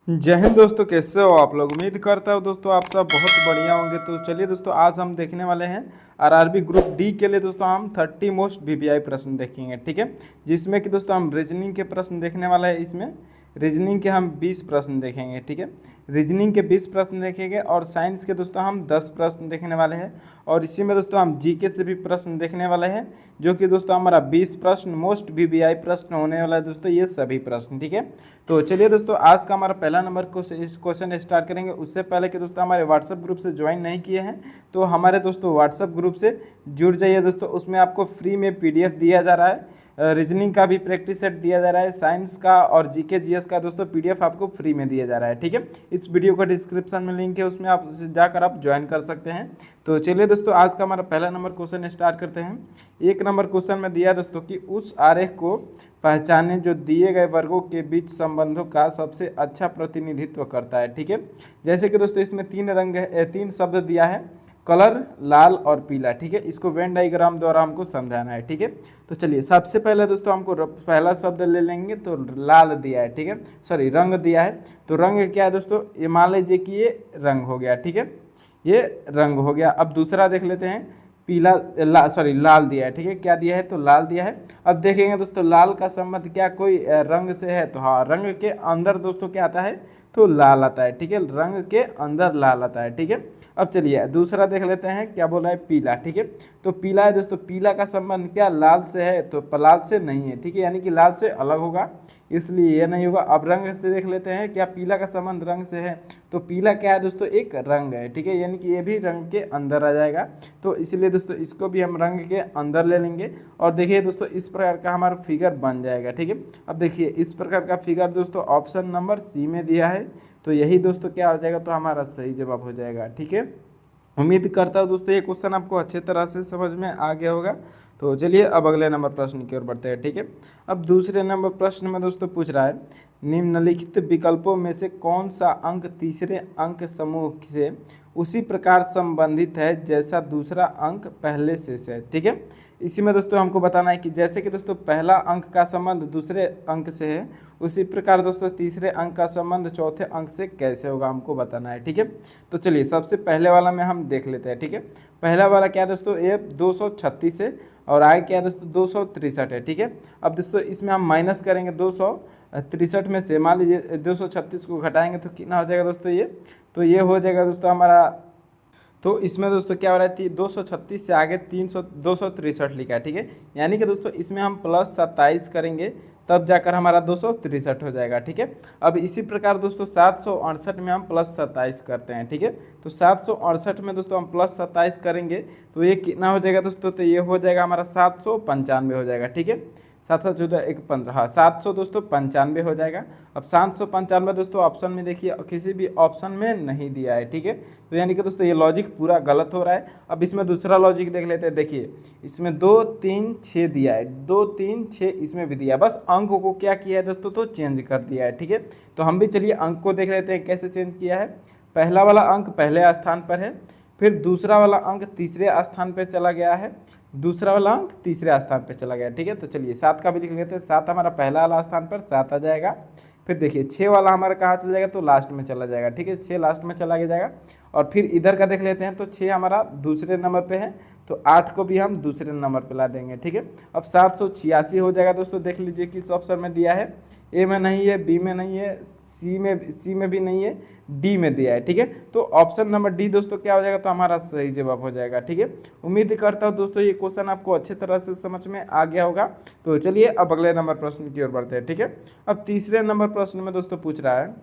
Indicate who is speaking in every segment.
Speaker 1: जय हिंद दोस्तों, कैसे हो आप लोग। उम्मीद करता हूँ दोस्तों आप सब बहुत बढ़िया होंगे। तो चलिए दोस्तों, आज हम देखने वाले हैं आरआरबी ग्रुप डी के लिए दोस्तों हम 30 मोस्ट वीवीआई प्रश्न देखेंगे, ठीक है। जिसमें कि दोस्तों हम रीजनिंग के प्रश्न देखने वाले हैं। इसमें रीजनिंग के हम 20 प्रश्न देखेंगे, ठीक है। रीजनिंग के 20 प्रश्न देखेंगे और साइंस के दोस्तों हम 10 प्रश्न देखने वाले हैं। और इसी में दोस्तों हम जीके से भी प्रश्न देखने वाले हैं, जो कि दोस्तों हमारा 20 प्रश्न मोस्ट वीवीआई प्रश्न होने वाला है दोस्तों, ये सभी प्रश्न, ठीक है। तो चलिए दोस्तों, आज का हमारा पहला नंबर इस क्वेश्चन स्टार्ट करेंगे। उससे पहले कि दोस्तों हमारे व्हाट्सएप ग्रुप से ज्वाइन नहीं किए हैं तो हमारे दोस्तों व्हाट्सएप ग्रुप से जुड़ जाइए दोस्तों। उसमें आपको फ्री में पीडीएफ दिया जा रहा है, रीजनिंग का भी प्रैक्टिस सेट दिया जा रहा है, साइंस का और जीके जीएस का दोस्तों पीडीएफ आपको फ्री में दिया जा रहा है, ठीक है। इस वीडियो का डिस्क्रिप्शन में लिंक है, उसमें आप जाकर आप ज्वाइन कर सकते हैं। तो चलिए दोस्तों, आज का हमारा पहला नंबर क्वेश्चन स्टार्ट करते हैं। एक नंबर क्वेश्चन में दिया दोस्तों कि उस आरेख को पहचाने जो दिए गए वर्गों के बीच संबंधों का सबसे अच्छा प्रतिनिधित्व करता है, ठीक है। जैसे कि दोस्तों इसमें तीन शब्द दिया है, कलर, लाल और पीला, ठीक है। इसको वेन डायग्राम द्वारा हमको समझाना है, ठीक है। तो चलिए, सबसे पहले दोस्तों हमको पहला शब्द ले लेंगे। तो लाल दिया है, ठीक है, सॉरी रंग दिया है। तो रंग क्या है दोस्तों, ये मान लीजिए कि ये रंग हो गया, ठीक है, ये रंग हो गया। अब दूसरा देख लेते हैं, लाल दिया है, ठीक है। क्या दिया है, तो लाल दिया है। अब देखेंगे दोस्तों, लाल का संबंध क्या कोई रंग से है, तो हाँ, रंग के अंदर दोस्तों क्या आता है, तो लाल आता है, ठीक है। रंग के अंदर लाल आता है, ठीक है। अब चलिए दूसरा देख लेते हैं, क्या बोला है, पीला, ठीक है। तो पीला है दोस्तों, पीला का संबंध क्या लाल से है, तो लाल से नहीं है, ठीक है, यानी कि लाल से अलग होगा, इसलिए ये नहीं होगा। अब रंग से देख लेते हैं, क्या पीला का संबंध रंग से है, तो पीला क्या है दोस्तों, एक रंग है, ठीक है, यानी कि ये भी रंग के अंदर आ जाएगा। तो इसलिए दोस्तों इसको भी हम रंग के अंदर ले लेंगे। और देखिए दोस्तों, इस प्रकार का हमारा फिगर बन जाएगा, ठीक है। अब देखिए इस प्रकार का फिगर दोस्तों ऑप्शन नंबर सी में दिया है, तो यही दोस्तों क्या हो जाएगा, तो हमारा सही जवाब हो जाएगा, ठीक है। उम्मीद करता हूँ दोस्तों ये क्वेश्चन आपको अच्छे तरह से समझ में आ गया होगा। तो चलिए अब अगले नंबर प्रश्न की ओर बढ़ते हैं, ठीक है। अब दूसरे नंबर प्रश्न में दोस्तों पूछ रहा है, निम्नलिखित विकल्पों में से कौन सा अंक तीसरे अंक समूह से उसी प्रकार संबंधित है जैसा दूसरा अंक पहले से है, ठीक है। इसी में दोस्तों हमको बताना है कि जैसे कि दोस्तों पहला अंक का संबंध दूसरे अंक से है, उसी प्रकार दोस्तों तीसरे अंक का संबंध चौथे अंक से कैसे होगा, हमको बताना है, ठीक है। तो चलिए सबसे पहले वाला में हम देख लेते हैं, ठीक है। पहला वाला क्या है दोस्तों, ये 236 है और आगे क्या है दोस्तों 263 है, ठीक है। अब दोस्तों इसमें हम माइनस करेंगे 263 में से, मान लीजिए 236 को घटाएंगे तो कितना हो जाएगा दोस्तों, ये हो जाएगा दोस्तों हमारा। तो इसमें दोस्तों क्या हो रहा है, 236 से आगे 263 लिखा है, ठीक है। यानी कि दोस्तों इसमें हम प्लस 27 करेंगे तब जाकर हमारा 263 हो जाएगा, ठीक है। अब इसी प्रकार दोस्तों 768 में हम प्लस 27 करते हैं, ठीक है। तो 768 में दोस्तों हम प्लस 27 करेंगे तो ये कितना हो जाएगा दोस्तों, तो ये हो जाएगा हमारा 795 हो जाएगा, ठीक है। 7 7 14 1 15, हाँ 700 दोस्तों 95 हो जाएगा। अब 795 दोस्तों ऑप्शन में देखिए किसी भी ऑप्शन में नहीं दिया है, ठीक है। तो यानी कि दोस्तों ये लॉजिक पूरा गलत हो रहा है। अब इसमें दूसरा लॉजिक देख लेते हैं। देखिए इसमें 2 3 6 दिया है, 2 3 6 इसमें भी दिया है, बस अंक को क्या किया है दोस्तों, तो चेंज कर दिया है, ठीक है। तो हम भी चलिए अंक को देख लेते हैं कैसे चेंज किया है। पहला वाला अंक पहले स्थान पर है, फिर दूसरा वाला अंक तीसरे स्थान पर चला गया है, दूसरा वाला अंक तीसरे स्थान पर चला गया, ठीक है। तो चलिए 7 का भी लिख लेते हैं। 7 हमारा पहला वाला स्थान पर 7 आ जाएगा। फिर देखिए 6 वाला हमारा कहाँ चला जाएगा, तो लास्ट में चला जाएगा, ठीक है, 6 लास्ट में चला जाएगा। और फिर इधर का देख लेते हैं, तो 6 हमारा दूसरे नंबर पे है, तो 8 को भी हम दूसरे नंबर पे ला देंगे, ठीक है। अब 786 हो जाएगा दोस्तों। देख लीजिए किस ऑप्शन में दिया है, ए में नहीं है, बी में नहीं है, सी में भी नहीं है, डी में दिया है, ठीक है। तो ऑप्शन नंबर डी दोस्तों क्या हो जाएगा, तो हमारा सही जवाब हो जाएगा, ठीक है। उम्मीद करता हूँ दोस्तों ये क्वेश्चन आपको अच्छे तरह से समझ में आ गया होगा। तो चलिए अब अगले नंबर प्रश्न की ओर बढ़ते हैं, ठीक है। अब तीसरे नंबर प्रश्न में दोस्तों पूछ रहा है,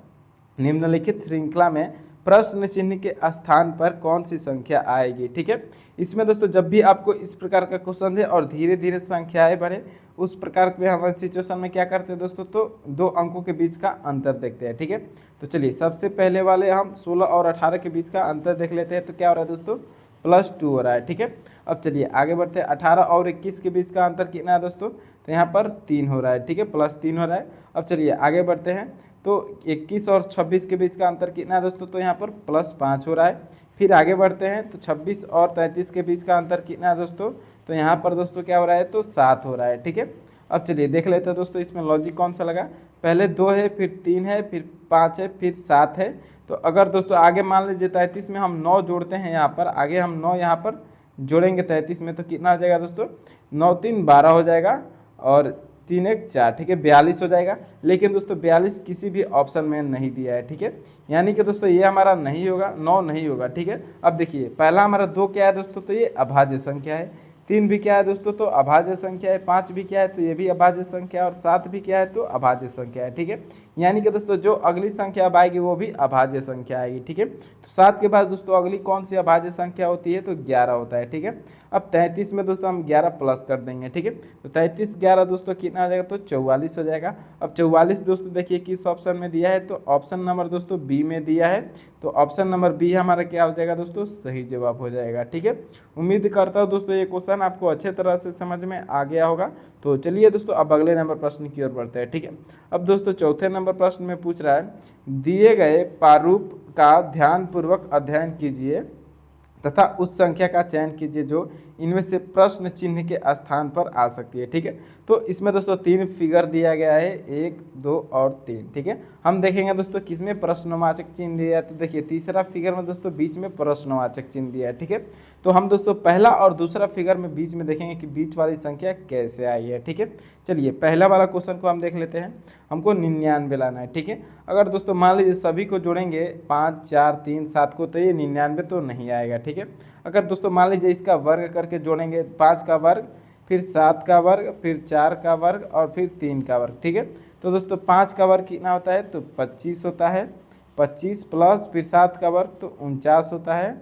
Speaker 1: निम्नलिखित श्रृंखला में प्रश्न चिन्ह के स्थान पर कौन सी संख्या आएगी, ठीक है। इसमें दोस्तों जब भी आपको इस प्रकार का क्वेश्चन है और धीरे धीरे संख्याएं बढ़े, उस प्रकार के हम सिचुएशन में क्या करते हैं दोस्तों, तो 2 अंकों के बीच का अंतर देखते हैं, ठीक है। तो चलिए सबसे पहले वाले हम 16 और 18 के बीच का अंतर देख लेते हैं। तो क्या हो रहा है दोस्तों, +2 हो रहा है, ठीक है। अब चलिए आगे बढ़ते हैं, 18 और 21 के बीच का अंतर कितना है दोस्तों, तो यहाँ पर 3 हो रहा है, ठीक है, +3 हो रहा है। अब चलिए आगे बढ़ते हैं, तो 21 और 26 के बीच का अंतर कितना है दोस्तों, तो यहाँ पर +5 हो रहा है। फिर आगे बढ़ते हैं, तो 26 और 33 के बीच का अंतर कितना है दोस्तों, तो यहाँ पर दोस्तों क्या हो रहा है, तो 7 हो रहा है, ठीक है। अब चलिए देख लेते हैं दोस्तों इसमें लॉजिक कौन सा लगा। पहले 2 है, फिर 3 है, फिर 5 है, फिर 7 है। तो अगर दोस्तों आगे मान लीजिए 33 में हम 9 जोड़ते हैं, यहाँ पर आगे हम 9 यहाँ पर जोड़ेंगे 33 में, तो कितना हो जाएगा दोस्तों, 9 3 12 हो जाएगा और 3 1 4, ठीक है, 42 हो जाएगा। लेकिन दोस्तों 42 किसी भी ऑप्शन में नहीं दिया है, ठीक है, यानी कि दोस्तों ये हमारा नहीं होगा, 9 नहीं होगा, ठीक है। अब देखिए पहला हमारा 2 क्या है दोस्तों, तो ये अभाज्य संख्या है। 3 भी क्या है दोस्तों, तो अभाज्य संख्या है। 5 भी क्या है, तो ये भी अभाज्य संख्या है। और 7 भी क्या है, तो अभाज्य संख्या है, ठीक है। यानी कि दोस्तों जो अगली संख्या अब आएगी वो भी अभाज्य संख्या आएगी, ठीक है। तो 7 के बाद दोस्तों अगली कौन सी अभाज्य संख्या होती है, तो 11 होता है, ठीक है। अब 33 में दोस्तों हम 11 प्लस कर देंगे, ठीक है। तो 33 11 दोस्तों कितना आ जाएगा, तो 44 हो जाएगा। अब 44 दोस्तों देखिए किस ऑप्शन में दिया है, तो ऑप्शन नंबर दोस्तों बी में दिया है। तो ऑप्शन नंबर बी हमारा क्या हो जाएगा दोस्तों, सही जवाब हो जाएगा, ठीक है। उम्मीद करता हूँ दोस्तों ये क्वेश्चन आपको अच्छे तरह से समझ में आ गया होगा। तो चलिए दोस्तों अब अगले नंबर प्रश्न की ओर बढ़ते हैं, ठीक है। अब दोस्तों चौथे नंबर प्रश्न में पूछ रहा है, दिए गए प्रारूप का ध्यानपूर्वक अध्ययन कीजिए तथा उस संख्या का चयन कीजिए जो इनमें से प्रश्न चिन्ह के स्थान पर आ सकती है, ठीक है। तो इसमें दोस्तों 3 फिगर दिया गया है, 1 2 और 3, ठीक है। हम देखेंगे दोस्तों किसमें प्रश्नवाचक चिन्ह दिया है, तो देखिए तीसरा फिगर में दोस्तों बीच में प्रश्नवाचक चिन्ह दिया है, ठीक है। तो हम दोस्तों पहला और दूसरा फिगर में बीच में देखेंगे कि बीच वाली संख्या कैसे आई है, ठीक है। चलिए पहला वाला क्वेश्चन को हम देख लेते हैं। हमको 99 लाना है, ठीक है। अगर दोस्तों मान लीजिए सभी को जोड़ेंगे 5 4 3 7 को, तो ये 99 तो नहीं आएगा, ठीक है। अगर दोस्तों मान लीजिए इसका वर्ग करके जोड़ेंगे, 5 का वर्ग, फिर 7 का वर्ग, फिर 4 का वर्ग और फिर 3 का वर्ग, ठीक है। तो दोस्तों 5 का वर्ग कितना होता है, तो 25 होता है। 25 प्लस फिर 7 का वर्ग तो 49 होता है।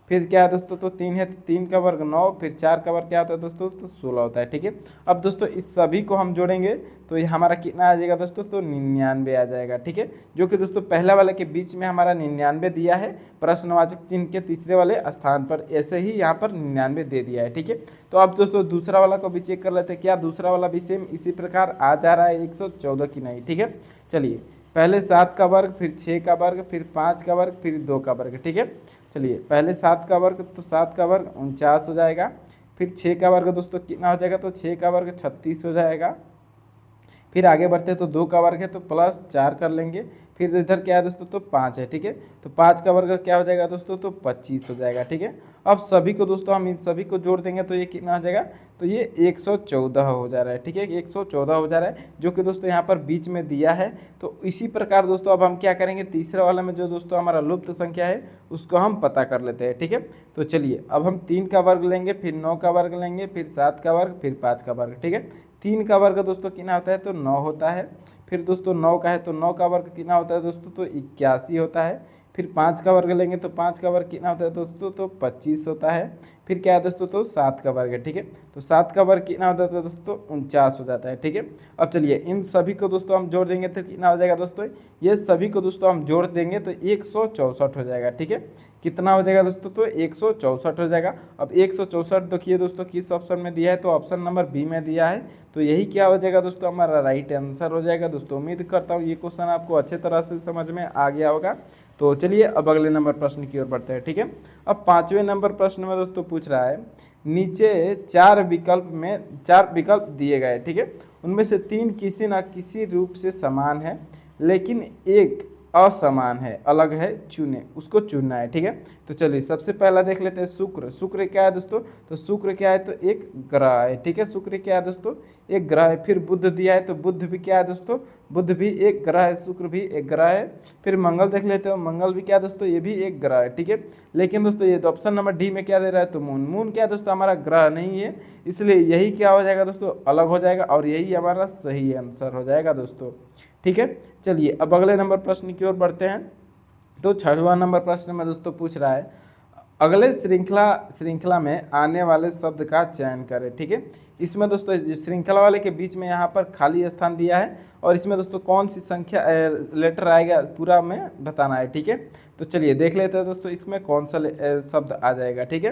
Speaker 1: फिर क्या है दोस्तों, तो 3 है, तो 3 का वर्ग 9, फिर 4 का वर्ग क्या होता है दोस्तों, तो 16 होता है, ठीक है। अब दोस्तों इस सभी को हम जोड़ेंगे तो ये हमारा कितना आ जाएगा दोस्तों, तो 99 आ जाएगा, ठीक है। जो कि दोस्तों पहला वाले के बीच में हमारा 99 दिया है, प्रश्नवाचक चिन्ह के तीसरे वाले स्थान पर ऐसे ही यहाँ पर 99 दे दिया है, ठीक है। तो अब दोस्तों दूसरा वाला को भी चेक कर लेते हैं, क्या दूसरा वाला भी सेम इसी प्रकार आ जा रहा है 114 की नहीं, ठीक है। चलिए पहले 7 का वर्ग, फिर 6 का वर्ग, फिर 5 का वर्ग, फिर 2 का वर्ग, ठीक है। चलिए पहले 7 का वर्ग, तो 7 का वर्ग 49 हो जाएगा। फिर 6 का वर्ग दोस्तों कितना हो जाएगा, तो 6 का वर्ग 36 हो जाएगा। फिर आगे बढ़ते हैं तो 2 का वर्ग है तो प्लस 4 कर लेंगे। फिर इधर क्या है दोस्तों, तो 5 है, ठीक है। तो 5 का वर्ग क्या हो जाएगा दोस्तों, तो 25 हो जाएगा, ठीक है। अब सभी को दोस्तों हम इन सभी को जोड़ देंगे तो ये कितना हो जाएगा, तो ये 114 हो जा रहा है, ठीक है। 114 हो जा रहा है जो कि दोस्तों यहाँ पर बीच में दिया है। तो इसी प्रकार दोस्तों अब हम क्या करेंगे, तीसरा वाला में जो दोस्तों हमारा लुप्त संख्या है उसको हम पता कर लेते हैं, ठीक है। तो चलिए अब हम 3 का वर्ग लेंगे, फिर 9 का वर्ग लेंगे, फिर 7 का वर्ग, फिर 5 का वर्ग, ठीक है। 3 का वर्ग दोस्तों कितना होता है, तो 9 होता है। फिर दोस्तों 9 का है तो 9 का वर्ग कितना होता है दोस्तों, तो 81 होता है। फिर 5 का वर्ग लेंगे तो 5 का वर्ग कितना होता है दोस्तों, तो 25 होता है। फिर क्या है दोस्तों, तो 7 का वर्ग है, ठीक है। तो 7 का वर्ग कितना होता है दोस्तों, 49 हो जाता है, ठीक है। अब चलिए इन सभी को दोस्तों हम जोड़ देंगे तो कितना हो जाएगा दोस्तों, ये सभी को दोस्तों हम जोड़ देंगे तो 164 हो जाएगा, ठीक है। कितना हो जाएगा दोस्तों, तो 164 हो जाएगा। अब 164 देखिए दोस्तों किस ऑप्शन में दिया है, तो ऑप्शन नंबर बी में दिया है। तो यही क्या हो जाएगा दोस्तों, हमारा राइट आंसर हो जाएगा। दोस्तों उम्मीद करता हूँ ये क्वेश्चन आपको अच्छे तरह से समझ में आ गया होगा। तो चलिए अब अगले नंबर प्रश्न की ओर बढ़ते हैं, ठीक है। अब 5वें नंबर प्रश्न में दोस्तों पूछ रहा है, नीचे 4 विकल्प दिए गए, ठीक है। उनमें से 3 किसी न किसी रूप से समान है लेकिन एक असमान है, अलग है, चुने, उसको चुनना है, ठीक है। तो चलिए सबसे पहला देख लेते हैं शुक्र। शुक्र क्या है दोस्तों, तो शुक्र क्या है, तो एक ग्रह है, ठीक है। शुक्र क्या है दोस्तों, एक ग्रह है। फिर बुध दिया है तो बुध भी क्या है दोस्तों, बुध भी एक ग्रह है, शुक्र भी एक ग्रह है। फिर मंगल देख लेते हो, मंगल भी क्या है दोस्तों, ये भी एक ग्रह है, ठीक है। लेकिन दोस्तों ये तो ऑप्शन नंबर डी में क्या दे रहा है, तो मून। मून क्या है दोस्तों, हमारा ग्रह नहीं है, इसलिए यही क्या हो जाएगा दोस्तों, अलग हो जाएगा और यही हमारा सही आंसर हो जाएगा दोस्तों, ठीक है। चलिए अब अगले नंबर प्रश्न की ओर बढ़ते हैं। तो 6वां नंबर प्रश्न में दोस्तों पूछ रहा है, अगले श्रृंखला में आने वाले शब्द का चयन करें, ठीक है। इसमें दोस्तों श्रृंखला वाले के बीच में यहाँ पर खाली स्थान दिया है और इसमें दोस्तों कौन सी संख्या लेटर आएगा पूरा में बताना है, ठीक है। तो चलिए देख लेते हैं दोस्तों इसमें कौन सा शब्द आ जाएगा, ठीक है।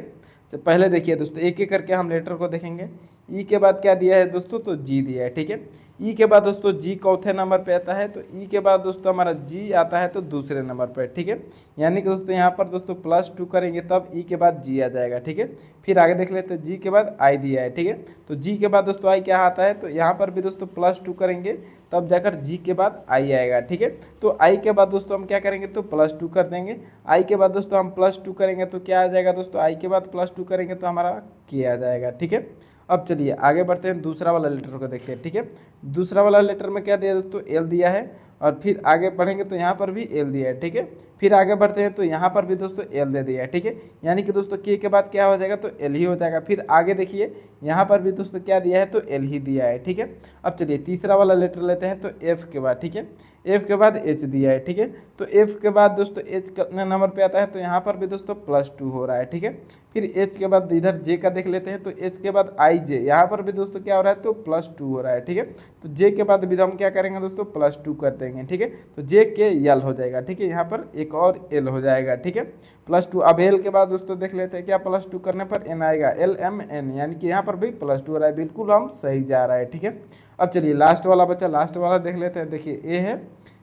Speaker 1: तो पहले देखिए दोस्तों एक एक करके हम लेटर को देखेंगे। ई के बाद क्या दिया है दोस्तों, तो जी दिया है, ठीक है। ई के बाद दोस्तों जी चौथे नंबर पे आता है, तो ई के बाद दोस्तों हमारा जी आता है तो दूसरे नंबर पर, ठीक है। यानी कि दोस्तों यहाँ पर दोस्तों +2 करेंगे तब ई के बाद जी आ जाएगा, ठीक है। फिर आगे देख लेते हैं, जी के बाद आई दिया है, ठीक है। तो जी के बाद दोस्तों आई क्या आता है, तो यहाँ पर भी दोस्तों +2 करेंगे तब जाकर जी के बाद आई आएगा, ठीक है। तो आई के बाद दोस्तों हम क्या करेंगे, तो +2 कर देंगे। आई के बाद दोस्तों हम +2 करेंगे तो क्या आ जाएगा दोस्तों, आई के बाद +2 करेंगे तो हमारा के आ जाएगा, ठीक है। अब चलिए आगे बढ़ते हैं, दूसरा वाला लेटर को देखते हैं, ठीक है। दूसरा वाला लेटर में क्या दिया दोस्तों, एल दिया है, और फिर आगे बढ़ेंगे तो यहाँ पर भी एल दिया है, ठीक है। फिर आगे बढ़ते हैं तो यहाँ पर भी दोस्तों एल दे दिया है, ठीक है। यानी कि दोस्तों के बाद क्या हो जाएगा, तो एल ही हो जाएगा। फिर आगे देखिए यहाँ पर भी दोस्तों क्या दिया है, तो एल ही दिया है, ठीक है। अब चलिए तीसरा वाला लेटर लेते हैं, तो एफ के बाद, ठीक है, एफ के बाद एच दिया है, ठीक है। तो एफ के बाद दोस्तों एच कितने नंबर पे आता है, तो यहाँ पर भी दोस्तों +2 हो रहा है, ठीक है। फिर एच के बाद इधर जे का देख लेते हैं, तो एच के बाद आई जे, यहाँ पर भी दोस्तों क्या हो रहा है, तो +2 हो रहा है, ठीक है। तो जे के बाद भी हम क्या करेंगे दोस्तों, +2 कर देंगे, ठीक है। तो जे के यल हो जाएगा, ठीक है। यहाँ पर एक और एल हो जाएगा, ठीक है, +2। अब एल के बाद दोस्तों देख लेते हैं क्या +2 करने पर एन आएगा, एल एम एन, यानी कि यहाँ पर भी +2 हो रहा है, बिल्कुल हम सही जा रहा है, ठीक है। अब चलिए लास्ट वाला बच्चा, लास्ट वाला देख लेते हैं। देखिए ए है,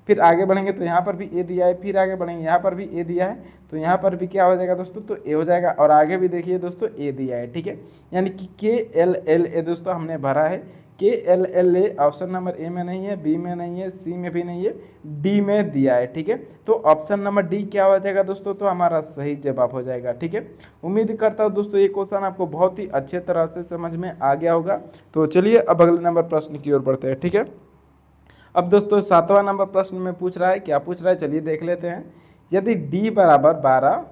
Speaker 1: फिर आगे बढ़ेंगे तो यहाँ पर भी ए दिया है, फिर आगे बढ़ेंगे यहाँ पर भी ए दिया है, तो यहाँ पर भी क्या हो जाएगा दोस्तों, तो ए हो जाएगा। और आगे भी देखिए दोस्तों ए दिया है, ठीक है। यानी कि के एल एल ए दोस्तों हमने भरा है। के L L A option number A में नहीं है, बी में नहीं है, सी में भी नहीं है, डी में दिया है, ठीक है। तो ऑप्शन नंबर डी क्या हो जाएगा दोस्तों, तो हमारा सही जवाब हो जाएगा, ठीक है। उम्मीद करता हूँ दोस्तों ये क्वेश्चन आपको बहुत ही अच्छे तरह से समझ में आ गया होगा। तो चलिए अब अगले नंबर प्रश्न की ओर बढ़ते हैं, ठीक है। अब दोस्तों 7वां नंबर प्रश्न में पूछ रहा है, क्या पूछ रहा है, चलिए देख लेते हैं। यदि डी बराबर 12,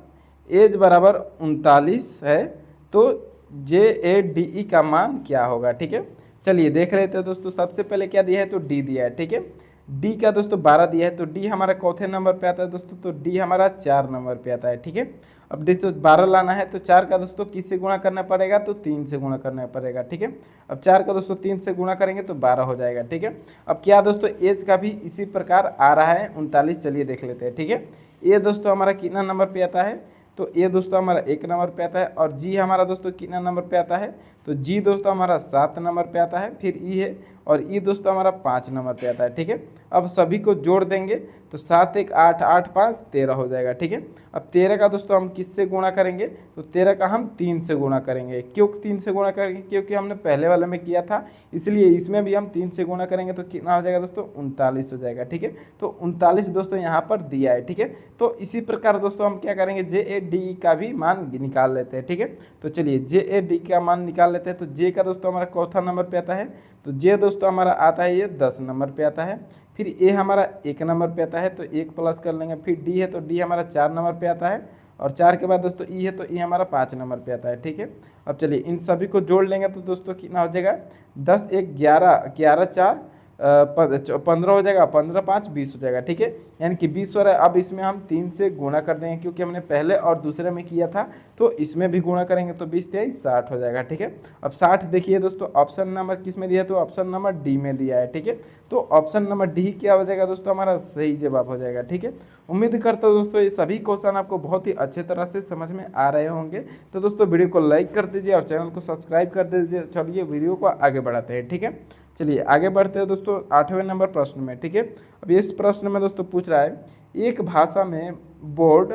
Speaker 1: एज बराबर 39 है तो जे ए डी ई का मान क्या होगा, ठीक है। चलिए देख लेते हैं दोस्तों। सबसे पहले क्या दिया है, तो डी दिया है, ठीक है। डी का दोस्तों 12 दिया है, तो डी हमारा चौथे नंबर पे आता है दोस्तों, तो डी हमारा 4 नंबर पे आता है, ठीक है। अब दोस्तों 12 लाना है तो 4 का दोस्तों किससे गुणा करना पड़ेगा, तो 3 से गुणा करना पड़ेगा, ठीक है। अब 4 का दोस्तों 3 से गुणा करेंगे तो 12 हो जाएगा, ठीक है। अब क्या दोस्तों एज का भी इसी प्रकार आ रहा है 39, चलिए देख लेते हैं, ठीक है। ये दोस्तों हमारा कितना नंबर पे आता है, तो ये दोस्तों हमारा 1 नंबर पे आता है। और जी हमारा दोस्तों कितना नंबर पे आता है, तो जी दोस्तों हमारा 7 नंबर पे आता है। फिर ई है, और ई दोस्तों हमारा 5 नंबर पे आता है, ठीक है। अब सभी को जोड़ देंगे तो 7 1 8 8 5 13 हो जाएगा, ठीक है। अब 13 का दोस्तों हम किससे गुणा करेंगे, तो 13 का हम 3 से गुणा करेंगे। क्यों 3 से गुणा करेंगे, क्योंकि हमने पहले वाले में किया था, इसलिए इसमें भी हम 3 से गुणा करेंगे तो कितना हो जाएगा दोस्तों, 39 हो जाएगा, ठीक है। तो 39 दोस्तों यहाँ पर दिया है, ठीक है। तो इसी प्रकार दोस्तों हम क्या करेंगे, जे ए डी ई का भी मान निकाल लेते हैं, ठीक है। तो चलिए जे ए डी का मान निकाल लेते हैं। तो जे का दोस्तों हमारा चौथा नंबर पे आता है, तो जे दोस्तों हमारा आता है ये 10 नंबर पे आता है। फिर ए हमारा 1 नंबर पे आता है, तो 1 प्लस कर लेंगे। फिर डी है, तो डी हमारा 4 नंबर पे आता है। और 4 के बाद दोस्तों ई है, तो ई हमारा 5 नंबर पे आता है, ठीक है। अब चलिए इन सभी को जोड़ लेंगे तो दोस्तों कितना हो जाएगा, 10 1 11 11 4 15 हो जाएगा, 15 5 20 हो जाएगा, ठीक है। यानी कि 20 हो रहा है। अब इसमें हम 3 से गुणा कर देंगे, क्योंकि हमने पहले और दूसरे में किया था, तो इसमें भी गुणा करेंगे तो 20 23 60 हो जाएगा, ठीक है। अब 60 देखिए दोस्तों ऑप्शन नंबर किस में दिया है, तो ऑप्शन नंबर डी में दिया है, ठीक है। तो ऑप्शन नंबर डी क्या हो जाएगा दोस्तों, हमारा सही जवाब हो जाएगा, ठीक है। उम्मीद करता हूँ दोस्तों ये सभी क्वेश्चन आपको बहुत ही अच्छे तरह से समझ में आ रहे होंगे। तो दोस्तों वीडियो को लाइक कर दीजिए और चैनल को सब्सक्राइब कर दीजिए। चलिए वीडियो को आगे बढ़ाते हैं, ठीक है। चलिए आगे बढ़ते हैं दोस्तों 8वें नंबर प्रश्न में, ठीक है। अब इस प्रश्न में दोस्तों पूछ रहा है, एक भाषा में बोर्ड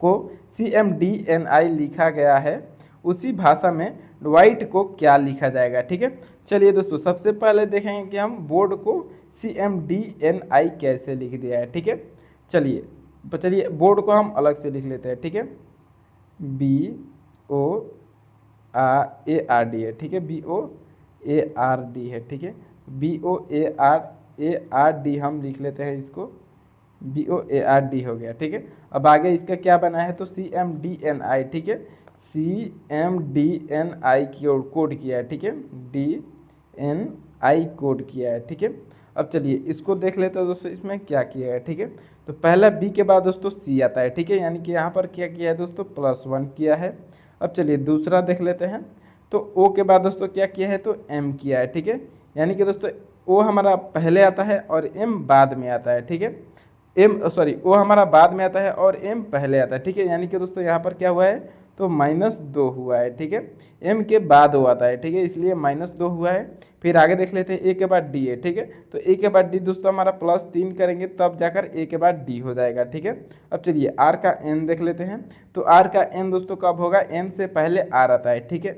Speaker 1: को CMDNI लिखा गया है, उसी भाषा में व्हाइट को क्या लिखा जाएगा, ठीक है। चलिए दोस्तों सबसे पहले देखेंगे कि हम बोर्ड को CMDNI कैसे लिख दिया है, ठीक है। चलिए बोर्ड को हम अलग से लिख लेते हैं, ठीक है। BOARD है, ठीक है, BOARD है, ठीक है। BOARD हम लिख लेते हैं इसको, BOARD हो गया, ठीक है। अब आगे इसका क्या बना है, तो CMDNI, ठीक है। CMDNI की ओर कोड किया है, ठीक है, DNI कोड किया है, ठीक है। अब चलिए इसको देख लेते हैं दोस्तों, इसमें क्या किया है, ठीक है। तो पहला बी के बाद दोस्तों सी आता है, ठीक है। यानी कि यहाँ पर क्या किया है दोस्तों, +1 किया है। अब चलिए दूसरा देख लेते हैं, तो ओ के बाद दोस्तों क्या किया है, तो एम किया है, ठीक है। यानी कि दोस्तों ओ हमारा पहले आता है और एम बाद में आता है, ठीक है। ओ हमारा बाद में आता है और एम पहले आता है, ठीक है। यानी कि दोस्तों यहाँ पर क्या हुआ है, तो -2 हुआ है, ठीक है। m के बाद वो आता है, ठीक है, इसलिए -2 हुआ है। फिर आगे देख लेते हैं, a के बाद d है, ठीक है। तो a के बाद d दोस्तों हमारा +3 करेंगे तब जाकर a के बाद d हो जाएगा, ठीक है। अब चलिए r का n देख लेते हैं। तो r का n दोस्तों कब होगा, n से पहले r आता है, ठीक है,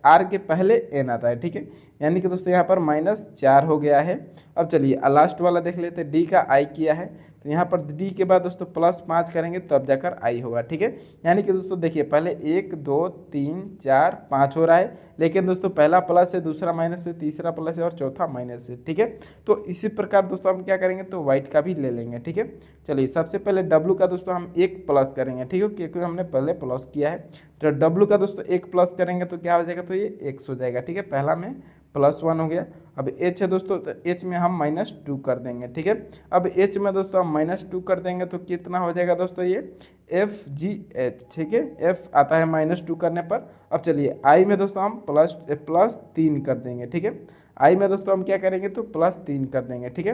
Speaker 1: r के पहले n आता है, ठीक है। यानी कि दोस्तों यहाँ पर -4 हो गया है। अब चलिए लास्ट वाला देख लेते हैं, d का i किया है, तो यहाँ पर d के बाद दोस्तों +5 करेंगे तब जाकर i होगा, ठीक है। यानी कि दोस्तों देखिए पहले 1 2 3 4 5 हो रहा है, लेकिन दोस्तों पहला प्लस है, दूसरा माइनस है, तीसरा प्लस है और चौथा माइनस है, ठीक है। तो इसी प्रकार दोस्तों हम क्या करेंगे, तो वाइट का भी ले लेंगे, ठीक है। चलिए सबसे पहले w का दोस्तों हम 1 प्लस करेंगे, ठीक है, क्योंकि हमने पहले प्लस किया है। तो w का दोस्तों 1 प्लस करेंगे तो क्या हो जाएगा, तो ये x हो जाएगा, ठीक है। पहला में +1 हो गया। अब h है दोस्तों, तो h में हम -2 कर देंगे, ठीक है। अब h में दोस्तों हम -2 कर देंगे तो कितना हो जाएगा दोस्तों, ये FGH, ठीक है, f आता है -2 करने पर। अब चलिए i में दोस्तों हम +3 कर देंगे, ठीक है। i में दोस्तों हम क्या करेंगे, तो +3 कर देंगे, ठीक है।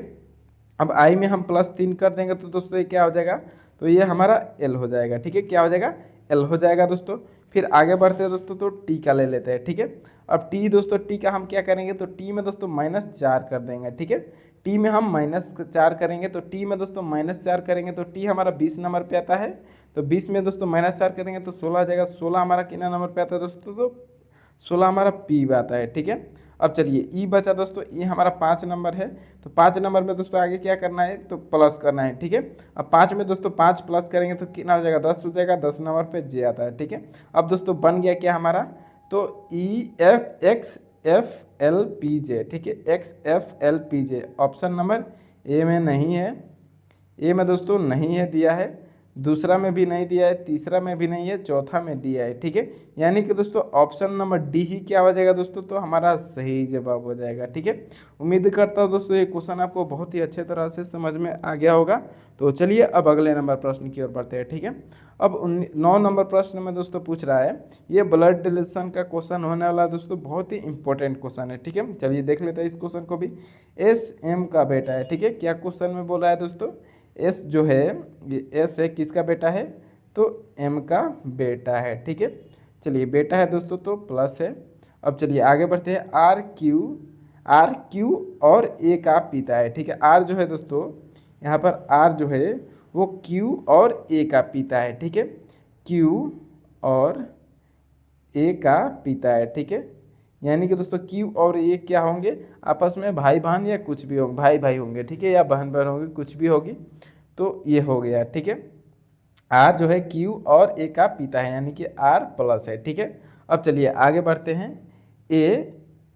Speaker 1: अब i में हम +3 कर देंगे तो दोस्तों ये क्या हो जाएगा, तो ये हमारा l हो जाएगा, ठीक है। क्या हो जाएगा, l हो जाएगा दोस्तों। फिर आगे बढ़ते हैं दोस्तों, तो t का ले लेते हैं, ठीक है। अब t दोस्तों, t का हम क्या करेंगे, तो t में दोस्तों -4 कर देंगे, ठीक है। t में हम -4 करेंगे, तो t में दोस्तों -4 करेंगे तो t हमारा 20 नंबर पे आता है। तो 20 में दोस्तों -4 करेंगे तो 16 आ जाएगा। 16 हमारा कितना नंबर पे आता है दोस्तों, तो 16 हमारा p पे आता है, ठीक है। अब चलिए e बचा दोस्तों, e हमारा 5 नंबर है। तो 5 नंबर में दोस्तों आगे क्या करना है, तो प्लस करना है, ठीक है। अब 5 में दोस्तों 5 प्लस करेंगे तो कितना हो जाएगा, 10 हो जाएगा। 10 नंबर पे j आता है, ठीक है। अब दोस्तों बन गया क्या हमारा, तो XFLPJ, ठीक है, XFLPJ ऑप्शन नंबर ए में नहीं है, ए में दोस्तों नहीं है दिया है, दूसरा में भी नहीं दिया है, तीसरा में भी नहीं है, चौथा में दिया है, ठीक है। यानी कि दोस्तों ऑप्शन नंबर डी ही क्या हो जाएगा दोस्तों, तो हमारा सही जवाब हो जाएगा, ठीक है। उम्मीद करता हूँ दोस्तों ये क्वेश्चन आपको बहुत ही अच्छे तरह से समझ में आ गया होगा। तो चलिए अब अगले नंबर प्रश्न की ओर बढ़ते हैं, ठीक है। अब 9 नंबर प्रश्न में दोस्तों पूछ रहा है, ये ब्लड रिलेशन का क्वेश्चन होने वाला है दोस्तों, बहुत ही इंपॉर्टेंट क्वेश्चन है, ठीक है। चलिए देख लेते हैं इस क्वेश्चन को भी। SM का बेटा है, ठीक है। क्या क्वेश्चन में बोल रहा है दोस्तों, S जो है, ये S है किसका बेटा है, तो M का बेटा है, ठीक है। चलिए बेटा है दोस्तों तो प्लस है। अब चलिए आगे बढ़ते हैं, RQ और A का पिता है, ठीक है। R जो है दोस्तों, यहाँ पर R जो है वो Q और A का पिता है, ठीक है। Q और A का पिता है, ठीक है। यानी कि दोस्तों Q और A क्या होंगे, आपस में भाई बहन या कुछ भी होंगे, भाई भाई होंगे, ठीक है, या बहन बहन होंगी, कुछ भी होगी। तो ये हो गया, ठीक है। R जो है Q और A का पिता है, यानी कि R प्लस है, ठीक है। अब चलिए आगे बढ़ते हैं, A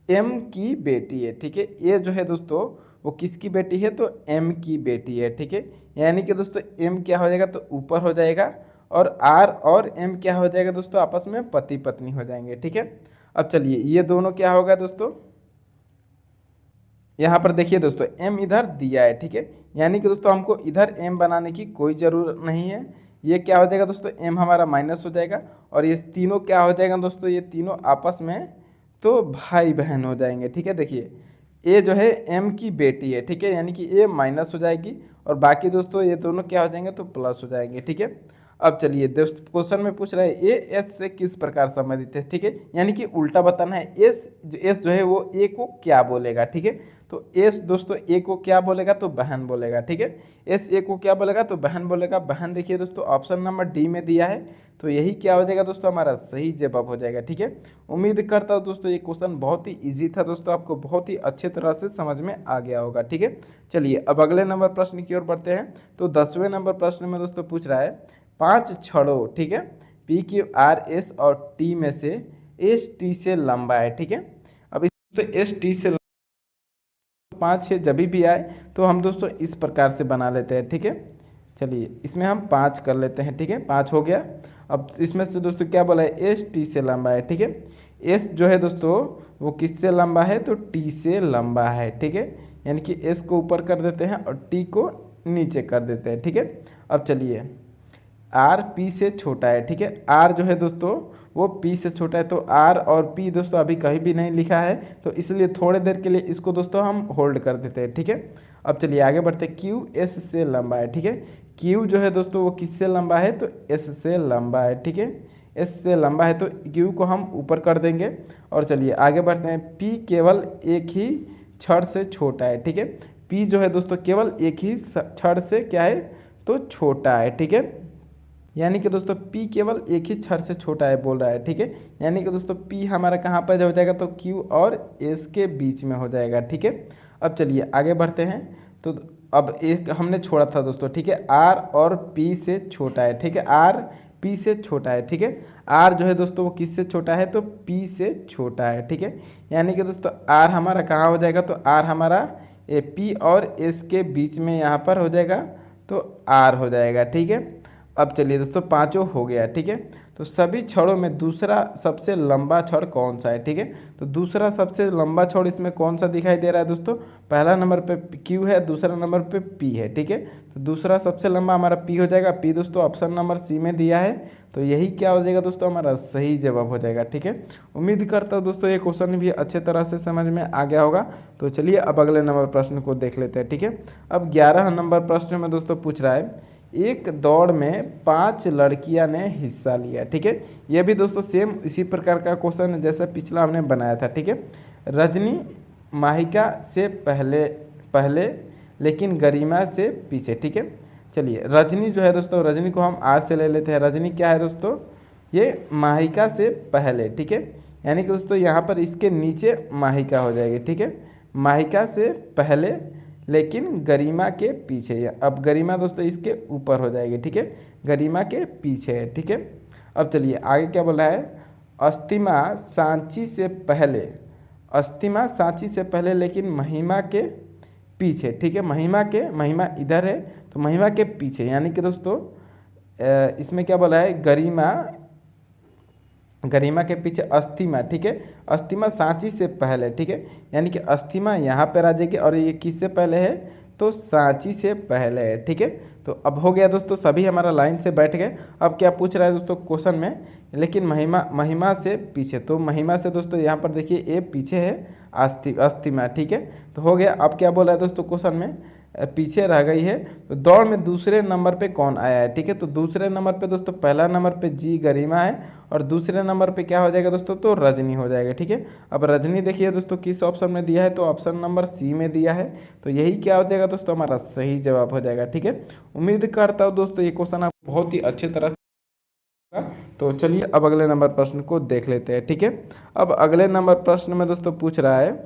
Speaker 1: M की बेटी है, ठीक है। A जो है दोस्तों वो किसकी बेटी है, तो M की बेटी है, ठीक है। यानी कि दोस्तों M क्या हो जाएगा, तो ऊपर हो जाएगा, और R और M क्या हो जाएगा दोस्तों, आपस में पति पत्नी हो जाएंगे, ठीक है। अब चलिए ये दोनों क्या होगा दोस्तों, यहाँ पर देखिए दोस्तों m इधर दिया है, ठीक है। यानी कि दोस्तों हमको इधर m बनाने की कोई ज़रूरत नहीं है। ये क्या हो जाएगा दोस्तों, m हमारा माइनस हो जाएगा, और ये तीनों क्या हो जाएगा दोस्तों, ये तीनों आपस में तो भाई बहन हो जाएंगे, ठीक है। देखिए a जो है m की बेटी है, ठीक है, यानी कि a माइनस हो जाएगी, और बाकी दोस्तों ये दोनों क्या हो जाएंगे, तो प्लस हो जाएंगे, ठीक है। अब चलिए दोस्त क्वेश्चन में पूछ रहा है ए एस से किस प्रकार संबंधित है, ठीक है। यानी कि उल्टा बताना है, एस जो है वो ए को क्या बोलेगा, ठीक है। तो एस दोस्तों ए को क्या बोलेगा, तो बहन बोलेगा, ठीक है। एस ए को क्या बोलेगा, तो बहन बोलेगा। बहन देखिए दोस्तों ऑप्शन नंबर डी में दिया है, तो यही क्या हो जाएगा दोस्तों, हमारा सही जवाब हो जाएगा, ठीक है। उम्मीद करता हूँ दोस्तों ये क्वेश्चन बहुत ही ईजी था दोस्तों, आपको बहुत ही अच्छे तरह से समझ में आ गया होगा, ठीक है। चलिए अब अगले नंबर प्रश्न की ओर बढ़ते हैं। तो 10वें नंबर प्रश्न में दोस्तों पूछ रहा है, 5 छड़ों, ठीक है, PQRS और T में से ST से लंबा है, ठीक है। अब इस तो ST से 5 6 जब भी आए तो हम दोस्तों इस प्रकार से बना लेते हैं, ठीक है। चलिए इसमें हम 5 कर लेते हैं, ठीक है, 5 हो गया। अब इसमें से दोस्तों क्या बोला है, ST से लंबा है, ठीक है। S जो है दोस्तों वो किससे लंबा है, तो T से लंबा है, ठीक है। यानी कि S को ऊपर कर देते हैं और T को नीचे कर देते हैं, ठीक है। अब चलिए R P से छोटा है, ठीक है। R जो है दोस्तों वो P से छोटा है, तो R और P दोस्तों अभी कहीं भी नहीं लिखा है, तो इसलिए थोड़ी देर के लिए इसको दोस्तों हम होल्ड कर देते हैं, ठीक है। अब चलिए आगे बढ़ते हैं, Q S से लंबा है, ठीक है। Q जो है दोस्तों वो किससे लंबा है, तो S से लंबा है, ठीक है। एस से लंबा है तो क्यू को हम ऊपर कर देंगे। और चलिए आगे बढ़ते हैं, पी केवल एक ही छड़ से छोटा है, ठीक है। पी जो है दोस्तों केवल एक ही छड़ से क्या है तो छोटा है, ठीक है। यानी कि दोस्तों P केवल एक ही छड़ से छोटा है बोल रहा है, ठीक है। यानी कि दोस्तों P हमारा कहाँ पर हो जाएगा तो Q और S के बीच में हो जाएगा, ठीक है। अब चलिए आगे बढ़ते हैं। तो अब एक हमने छोड़ा था दोस्तों, ठीक है, R और P से छोटा है, ठीक है। R P से छोटा है, ठीक है। R जो है दोस्तों वो किससे छोटा है तो P से छोटा है, ठीक है। यानी कि दोस्तों R हमारा कहाँ हो जाएगा तो R हमारा P और S के बीच में यहाँ पर हो जाएगा तो R हो जाएगा, ठीक है। अब चलिए दोस्तों पांचों हो गया, ठीक है। तो सभी छड़ों में दूसरा सबसे लंबा छड़ कौन सा है, ठीक है। तो दूसरा सबसे लंबा छड़ इसमें कौन सा दिखाई दे रहा है दोस्तों, पहला नंबर पे Q है, दूसरा नंबर पे P है, ठीक है। तो दूसरा सबसे लंबा हमारा P हो जाएगा। P दोस्तों ऑप्शन नंबर सी में दिया है, तो यही क्या हो जाएगा दोस्तों हमारा सही जवाब हो जाएगा, ठीक है। उम्मीद करता हूँ दोस्तों ये क्वेश्चन भी अच्छे तरह से समझ में आ गया होगा। तो चलिए अब अगले नंबर प्रश्न को देख लेते हैं, ठीक है। अब 11 नंबर प्रश्न में दोस्तों पूछ रहा है, एक दौड़ में 5 लड़कियां ने हिस्सा लिया, ठीक है। ये भी दोस्तों सेम इसी प्रकार का क्वेश्चन है जैसा पिछला हमने बनाया था, ठीक है। रजनी माहिका से पहले लेकिन गरिमा से पीछे, ठीक है। चलिए रजनी जो है दोस्तों, रजनी को हम आज से ले लेते हैं। रजनी क्या है दोस्तों, ये माहिका से पहले, ठीक है। यानी कि दोस्तों यहाँ पर इसके नीचे माहिका हो जाएगी, ठीक है। माहिका से पहले लेकिन गरिमा के पीछे है। अब गरिमा दोस्तों इसके ऊपर हो जाएगी, ठीक है, गरिमा के पीछे है, ठीक है। अब चलिए आगे क्या बोला है, अस्तिमा सांची से पहले लेकिन महिमा के पीछे, ठीक है। महिमा इधर है तो महिमा के पीछे, यानी कि दोस्तों इसमें क्या बोला है, गरिमा के पीछे अस्तिमा, ठीक है। अस्तिमा सांची से पहले, ठीक है। यानी कि अस्तिमा यहाँ पर आ जाएगी और ये किससे पहले है तो सांची से पहले है, ठीक है। तो अब हो गया दोस्तों, सभी हमारा लाइन से बैठ गए। अब क्या पूछ रहा है दोस्तों क्वेश्चन में, लेकिन महिमा से पीछे, तो महिमा से दोस्तों यहाँ पर देखिए ए पीछे है अस्तिमा, ठीक है। तो हो गया। अब क्या बोला है दोस्तों क्वेश्चन में, पीछे रह गई है तो दौड़ में दूसरे नंबर पे कौन आया है, ठीक है। तो दूसरे नंबर पे दोस्तों पहला नंबर पे जी गरिमा है और दूसरे नंबर पे क्या हो जाएगा दोस्तों तो रजनी हो जाएगा, ठीक है। अब रजनी देखिए दोस्तों किस ऑप्शन में दिया है तो ऑप्शन नंबर सी में दिया है, तो यही क्या हो जाएगा दोस्तों हमारा सही जवाब हो जाएगा, ठीक है। उम्मीद करता हूँ दोस्तों ये क्वेश्चन आप बहुत ही अच्छे तरह से। तो चलिए अब अगले नंबर प्रश्न को देख लेते हैं, ठीक है। अब अगले नंबर प्रश्न में दोस्तों पूछ रहा है,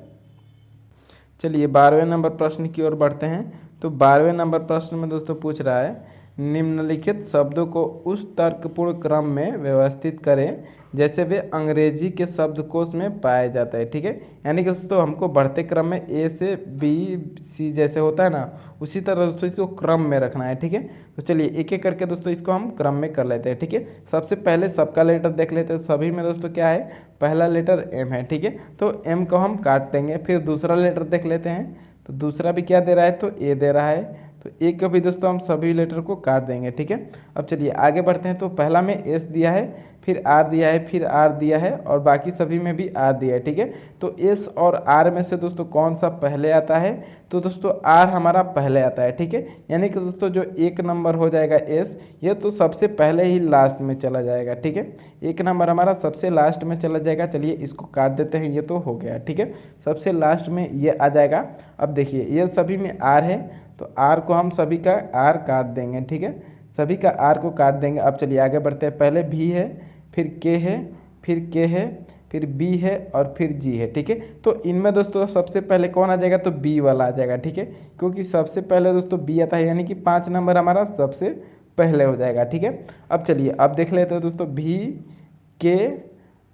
Speaker 1: चलिए 12वें नंबर प्रश्न की ओर बढ़ते हैं। तो 12वें नंबर प्रश्न में दोस्तों पूछ रहा है, निम्नलिखित शब्दों को उस तर्कपूर्ण क्रम में व्यवस्थित करें जैसे वे अंग्रेजी के शब्दकोश में पाए जाते हैं, ठीक है। यानी कि दोस्तों हमको बढ़ते क्रम में ए से बी सी जैसे होता है ना, उसी तरह दोस्तों इसको क्रम में रखना है, ठीक है। तो चलिए एक एक करके दोस्तों इसको हम क्रम में कर लेते हैं, ठीक है। सबसे पहले सबका लेटर देख लेते हैं। सभी में दोस्तों क्या है, पहला लेटर एम है, ठीक है। तो एम को हम काट देंगे। फिर दूसरा लेटर देख लेते हैं, तो दूसरा भी क्या दे रहा है तो ए दे रहा है, तो ए को भी दोस्तों हम सभी लेटर को काट देंगे, ठीक है। अब चलिए आगे बढ़ते हैं। तो पहला में एस दिया है, फिर आर दिया है, फिर आर दिया है और बाकी सभी में भी आर दिया है, ठीक है। तो एस और आर में से दोस्तों कौन सा पहले आता है तो दोस्तों आर हमारा पहले आता है, ठीक है। यानी कि दोस्तों जो एक नंबर हो जाएगा एस, ये तो सबसे पहले ही लास्ट में चला जाएगा, ठीक है। एक नंबर हमारा सबसे लास्ट में चला जाएगा। चलिए इसको काट देते हैं, ये तो हो गया, ठीक है। सबसे लास्ट में ये आ जाएगा। अब देखिए ये सभी में आर है, तो आर को हम सभी का आर काट देंगे, ठीक है। सभी का आर को काट देंगे। अब चलिए आगे बढ़ते हैं। पहले भी है, फिर के है, फिर के है, फिर बी है और फिर जी है, ठीक है। तो इनमें दोस्तों सबसे पहले कौन आ जाएगा तो बी वाला आ जाएगा, ठीक है। क्योंकि सबसे पहले दोस्तों बी आता है, यानी कि 5 नंबर हमारा सबसे पहले हो जाएगा, ठीक है। अब चलिए अब देख लेते हैं दोस्तों भी, के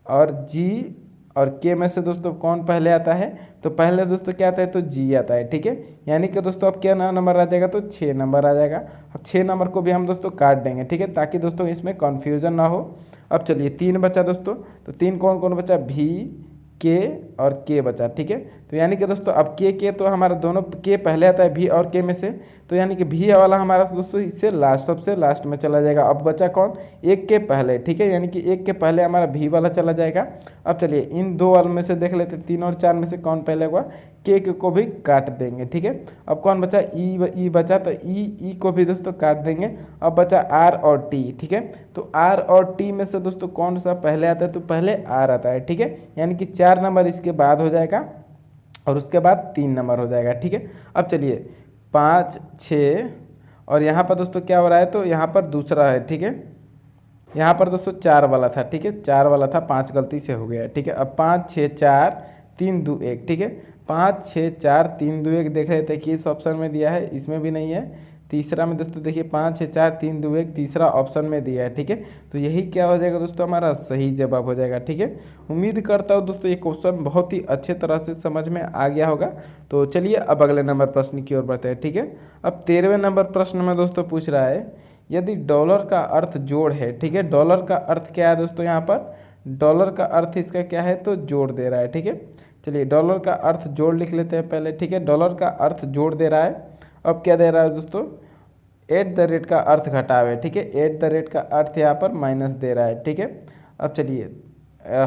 Speaker 1: और जी और के में से दोस्तों कौन पहले आता है तो पहले दोस्तों क्या आता है तो जी आता है, ठीक है। यानी कि दोस्तों अब क्या नंबर आ जाएगा तो 6 नंबर आ जाएगा। अब 6 नंबर को भी हम दोस्तों काट देंगे, ठीक है, ताकि दोस्तों इसमें कन्फ्यूजन ना हो। अब चलिए 3 बचा दोस्तों, तो 3 कौन कौन बचा, भी, के और के बचा, ठीक है। तो यानी कि दोस्तों अब के तो हमारा दोनों के पहले आता है भी और के में से, तो तो यानी कि भी वाला हमारा दोस्तों इससे लास्ट, सबसे लास्ट में चला जाएगा। अब बचा कौन, एक के पहले, ठीक है, यानी कि एक के पहले हमारा भी वाला चला जाएगा। अब चलिए इन दो वालों में से देख लेते हैं, 3 और 4 में से कौन पहले हुआ, के को भी काट देंगे, ठीक है। अब कौन बचा, ई बचा, तो ई को भी दोस्तों काट देंगे। अब बचा आर और टी, ठीक है। तो आर और टी में से दोस्तों कौन सा पहले आता है, तो पहले आर आता है, ठीक है, यानी कि 4 नंबर इसके बाद हो जाएगा और उसके बाद 3 नंबर हो जाएगा, ठीक है। अब चलिए 5 6 और यहाँ पर दोस्तों क्या हो रहा है, तो यहाँ पर दूसरा है, ठीक है। यहाँ पर दोस्तों 4 वाला था, ठीक है, 4 वाला था, 5 गलती से हो गया, ठीक है। अब 5 6 4 3 2 1, ठीक है, 5 6 4 3 2 1 देख रहे थे कि इस ऑप्शन में दिया है, इसमें भी नहीं है। तीसरा में दोस्तों देखिए 5 6 4 3 2 1 तीसरा ऑप्शन में दिया है, ठीक है। तो यही क्या हो जाएगा दोस्तों, हमारा सही जवाब हो जाएगा, ठीक है। उम्मीद करता हूँ दोस्तों ये क्वेश्चन बहुत ही अच्छे तरह से समझ में आ गया होगा। तो चलिए अब अगले नंबर प्रश्न की ओर बढ़ते हैं, ठीक है। अब 13वें नंबर प्रश्न में दोस्तों पूछ रहा है, यदि डॉलर का अर्थ जोड़ है, ठीक है, डॉलर का अर्थ क्या है दोस्तों, यहाँ पर डॉलर का अर्थ इसका क्या है, तो जोड़ दे रहा है, ठीक है। चलिए डॉलर का अर्थ जोड़ लिख लेते हैं पहले, ठीक है। डॉलर का अर्थ जोड़ दे रहा है। अब क्या दे रहा है दोस्तों, एट द रेट का अर्थ घटावे, ठीक है, एट द रेट का अर्थ यहाँ पर माइनस दे रहा है, ठीक है। अब चलिए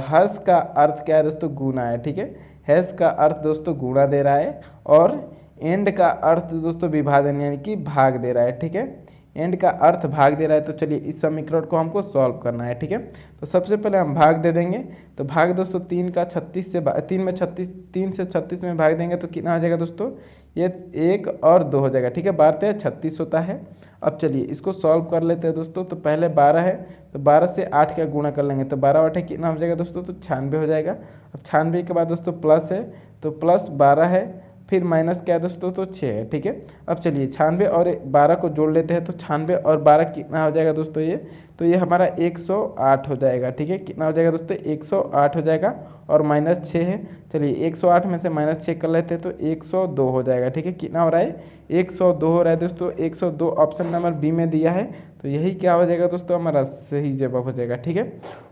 Speaker 1: हर्ष का अर्थ क्या है दोस्तों, गुना है, ठीक है, हैश का अर्थ दोस्तों गुणा दे रहा है और एंड का अर्थ दोस्तों विभाजन यानी कि भाग दे रहा है, ठीक है, एंड का अर्थ भाग दे रहा है। तो चलिए इस समीकरण को हमको सॉल्व करना है, ठीक है। तो सबसे पहले हम भाग दे देंगे, तो भाग दोस्तों 3 का 36 से 3 में 36, 3 से 36 में भाग देंगे तो कितना हो जाएगा दोस्तों, ये 1 और 2 हो जाएगा, ठीक है, 12 से 36 होता है। अब चलिए इसको सॉल्व कर लेते हैं दोस्तों। तो पहले 12 है तो 12 से 8 का गुणा कर लेंगे, तो 12 8 कितना हो जाएगा दोस्तों, तो 96 हो जाएगा। अब 96 के बाद दोस्तों प्लस है, तो प्लस 12 है, फिर माइनस क्या है दोस्तों, तो 6 है, ठीक है। अब चलिए 96 और 12 को जोड़ लेते हैं, तो 96 और 12 कितना हो जाएगा दोस्तों, ये तो ये हमारा 108 हो जाएगा, ठीक है। कितना हो जाएगा दोस्तों, 108 हो जाएगा और माइनस 6 है। चलिए 108 में से माइनस 6 कर लेते हैं तो 102 हो जाएगा, ठीक है। कितना हो रहा है, 102 हो रहा है दोस्तों, 102 ऑप्शन नंबर बी में दिया है। तो यही क्या हो जाएगा दोस्तों, हमारा सही जवाब हो जाएगा, ठीक है।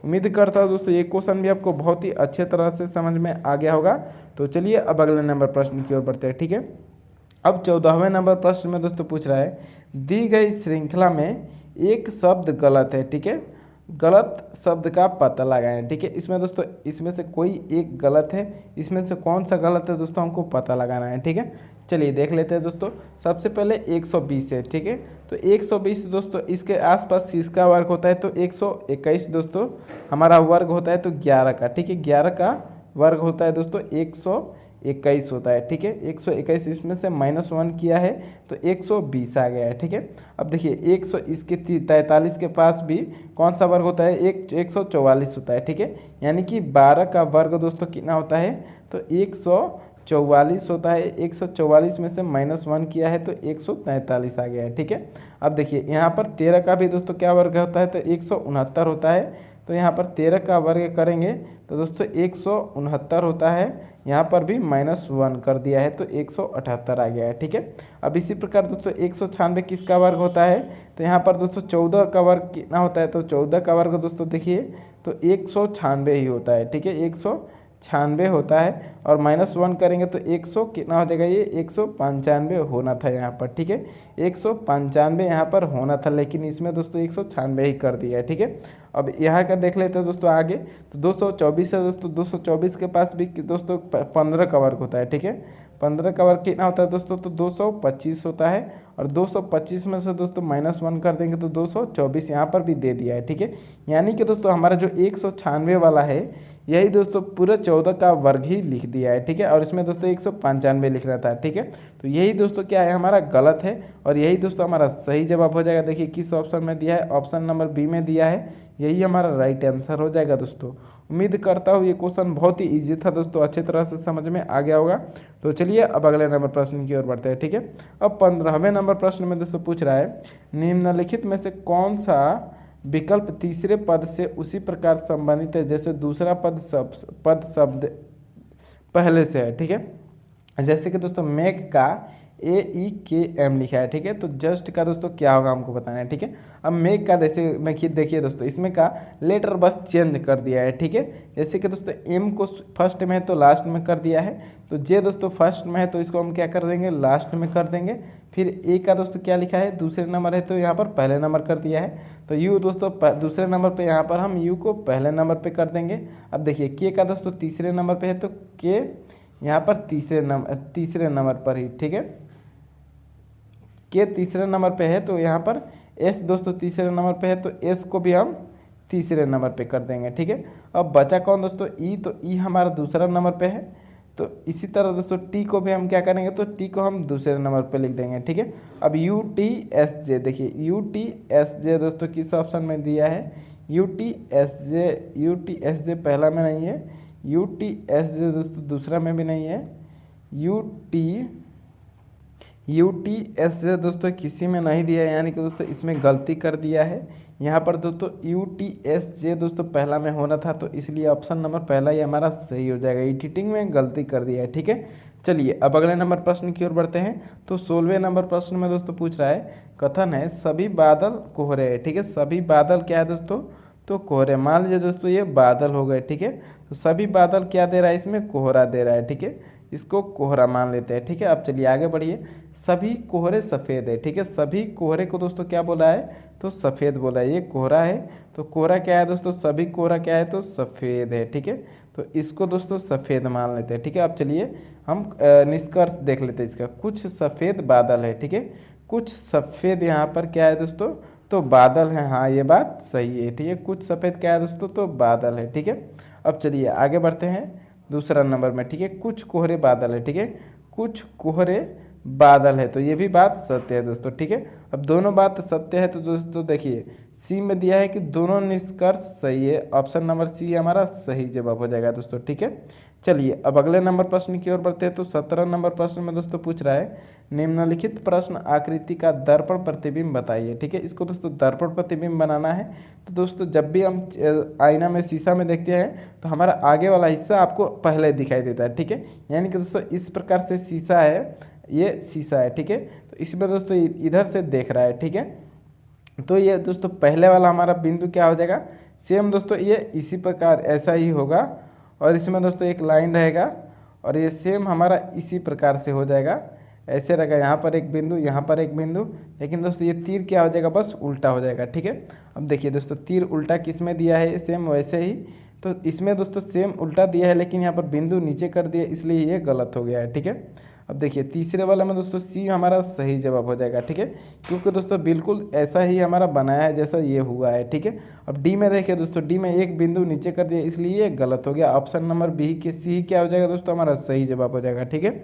Speaker 1: उम्मीद करता हूँ दोस्तों ये क्वेश्चन भी आपको बहुत ही अच्छे तरह से समझ में आ गया होगा। तो चलिए अब अगले नंबर प्रश्न की ओर बढ़ते हैं, ठीक है। अब 14वें नंबर प्रश्न में दोस्तों पूछ रहा है, दी गई श्रृंखला में एक शब्द गलत है, ठीक है, गलत शब्द का पता लगाएं, ठीक है। इसमें दोस्तों इसमें से कोई एक गलत है, इसमें से कौन सा गलत है दोस्तों हमको पता लगाना है, ठीक है। चलिए देख लेते हैं दोस्तों। सबसे पहले 120 है, ठीक है, तो 120 दोस्तों इसके आसपास किसका वर्ग होता है, तो 121 दोस्तों हमारा वर्ग होता है, तो 11 का, ठीक है, 11 का वर्ग होता है दोस्तों 121 होता है, ठीक है। 121 इसमें से -1 किया है तो 120 आ गया है, ठीक है। अब देखिए 100 इसके 43 के पास भी कौन सा वर्ग होता है, 144 होता है, ठीक है, यानी कि 12 का वर्ग दोस्तों कितना होता है, तो 144 होता है। 144 में से -1 किया है तो 143 आ गया है, ठीक है। अब देखिए यहाँ पर 13 का भी दोस्तों क्या वर्ग होता है, तो 169 होता है। तो यहाँ पर 13 का वर्ग करेंगे तो दोस्तों 169 होता है, यहाँ पर भी -1 कर दिया है तो 178 आ गया है, ठीक है। अब इसी प्रकार दोस्तों 196 किसका वर्ग होता है, तो यहाँ पर दोस्तों 14 का वर्ग कितना होता है, तो 14 का वर्ग दोस्तों देखिए तो 196 ही होता है, ठीक है, 196 होता है और -1 करेंगे तो 100 कितना हो जाएगा, ये 195 होना था यहाँ पर, ठीक है, 195 यहाँ पर होना था, लेकिन इसमें दोस्तों 196 ही कर दिया है, ठीक है। अब यहाँ का देख लेते हैं दोस्तों आगे, तो 224 है दोस्तों, 224 के पास भी दोस्तों 15 का वर्ग होता है, ठीक है, 15 का वर्ग कितना होता है दोस्तों, तो 225 होता है और 225 में से दोस्तों -1 कर देंगे तो 224 यहाँ पर भी दे दिया है, ठीक है। यानी कि दोस्तों हमारा जो 196 वाला है यही दोस्तों पूरा 14 का वर्ग ही लिख दिया है, ठीक है, और इसमें दोस्तों 195 लिख रहा था, ठीक है। तो यही दोस्तों क्या है, हमारा गलत है और यही दोस्तों हमारा सही जवाब हो जाएगा। देखिए किस ऑप्शन में दिया है, ऑप्शन नंबर बी में दिया है, यही हमारा राइट आंसर हो जाएगा दोस्तों। उम्मीद करता हूँ ये क्वेश्चन बहुत ही ईजी था दोस्तों, अच्छे तरह से समझ में आ गया होगा। तो चलिए अब अगले नंबर प्रश्न की ओर बढ़ते हैं, ठीक है। अब 15वें नंबर प्रश्न में दोस्तों पूछ रहा है, निम्नलिखित में से कौन सा विकल्प तीसरे पद से उसी प्रकार संबंधित है जैसे दूसरा पद शब्द पहले से है, ठीक है। जैसे कि दोस्तों मेघ का AEKM लिखा है, ठीक है। तो जस्ट का दोस्तों क्या होगा हमको बताना है, ठीक है। अब मेक का देखिए दोस्तों, इसमें का लेटर बस चेंज कर दिया है, ठीक है। जैसे कि दोस्तों M को फर्स्ट में है तो लास्ट में कर दिया है, तो J दोस्तों फर्स्ट में है तो इसको हम क्या कर देंगे, लास्ट में कर देंगे। फिर A का दोस्तों क्या लिखा है, दूसरे नंबर है तो यहाँ पर पहले नंबर कर दिया है, तो U दोस्तों दूसरे नंबर पे यहाँ पर हम U को पहले नंबर पे कर देंगे। अब देखिए K का दोस्तों तीसरे नंबर पे है तो K यहाँ पर तीसरे नंबर पर ही, ठीक है। K तीसरे नंबर पे है तो यहाँ पर S दोस्तों तीसरे नंबर पे है तो S को भी हम तीसरे नंबर पे कर देंगे, ठीक है। अब बचा कौन दोस्तों, E, तो E हमारा दूसरा नंबर पे है, तो इसी तरह दोस्तों T को भी हम क्या करेंगे, तो T को हम दूसरे नंबर पे लिख देंगे, ठीक है। अब UTSJ देखिए, UTSJ दोस्तों किस ऑप्शन में दिया है, UTSJ पहला में नहीं है, UTSJ दोस्तों दूसरा में भी नहीं है, UTSJ दोस्तों किसी में नहीं दिया है, यानी कि दोस्तों इसमें गलती कर दिया है। यहाँ पर दोस्तों UTSJ दोस्तों पहला में होना था, तो इसलिए ऑप्शन नंबर पहला ही हमारा सही हो जाएगा। एडिटिंग में गलती कर दिया है, ठीक है। चलिए अब अगले नंबर प्रश्न की ओर बढ़ते हैं। तो 16वें नंबर प्रश्न में दोस्तों पूछ रहा है, कथन है सभी बादल कोहरे है, ठीक है। सभी बादल क्या है दोस्तों, तो कोहरे। मान लीजिए दोस्तों ये बादल हो गए, ठीक है। तो सभी बादल क्या दे रहा है, इसमें कोहरा दे रहा है, ठीक है। इसको कोहरा मान लेते हैं, ठीक है। अब चलिए आगे बढ़िए। सभी कोहरे सफ़ेद है, ठीक है। सभी कोहरे को दोस्तों क्या बोला है, तो सफ़ेद बोला है। ये कोहरा है तो कोहरा क्या है दोस्तों, सभी कोहरा क्या है, तो सफ़ेद है, ठीक है। तो इसको दोस्तों सफ़ेद मान लेते हैं, ठीक है। अब चलिए हम निष्कर्ष देख लेते हैं इसका। कुछ सफ़ेद बादल है, ठीक है। कुछ सफ़ेद यहाँ पर क्या है दोस्तों, तो बादल है, हाँ ये बात सही है, ठीक है। कुछ सफ़ेद क्या है दोस्तों, तो बादल है, ठीक है। अब चलिए आगे बढ़ते हैं दूसरा नंबर में, ठीक है। कुछ कोहरे बादल है, ठीक है। कुछ कोहरे बादल है, तो ये भी बात सत्य है दोस्तों, ठीक है। अब दोनों बात सत्य है तो दोस्तों देखिए सी में दिया है कि दोनों निष्कर्ष सही है, ऑप्शन नंबर सी हमारा सही जवाब हो जाएगा दोस्तों, ठीक है। चलिए अब अगले नंबर प्रश्न की ओर बढ़ते हैं। तो 17 नंबर प्रश्न में दोस्तों पूछ रहा है, निम्नलिखित प्रश्न आकृति का दर्पण प्रतिबिंब बताइए, ठीक है। इसको दोस्तों दर्पण प्रतिबिंब बनाना है। तो दोस्तों जब भी हम आईना में शीशा में देखते हैं तो हमारा आगे वाला हिस्सा आपको पहले दिखाई देता है, ठीक है। यानी कि दोस्तों इस प्रकार से शीशा है, ये शीशा है, ठीक है। तो इसमें दोस्तों इधर से देख रहा है, ठीक है। तो ये दोस्तों पहले वाला हमारा बिंदु क्या हो जाएगा, सेम दोस्तों ये इसी प्रकार ऐसा ही होगा, और इसमें दोस्तों एक लाइन रहेगा और ये सेम हमारा इसी प्रकार से हो जाएगा, ऐसे रहेगा। यहाँ पर एक बिंदु, यहाँ पर एक बिंदु, लेकिन दोस्तों ये तीर क्या हो जाएगा, बस उल्टा हो जाएगा, ठीक है। अब देखिए दोस्तों तीर उल्टा किस में दिया है, सेम वैसे ही। तो इसमें दोस्तों सेम उल्टा दिया है, लेकिन यहाँ पर बिंदु नीचे कर दिया, इसलिए ये गलत हो गया है, ठीक है। अब देखिए तीसरे वाले में दोस्तों सी हमारा सही जवाब हो जाएगा, ठीक है। क्योंकि दोस्तों बिल्कुल ऐसा ही हमारा बनाया है जैसा ये हुआ है, ठीक है। अब डी में देखिए दोस्तों, डी में एक बिंदु नीचे कर दिया, इसलिए ये गलत हो गया। ऑप्शन नंबर बी के सी क्या हो जाएगा दोस्तों, हमारा सही जवाब हो जाएगा, ठीक है।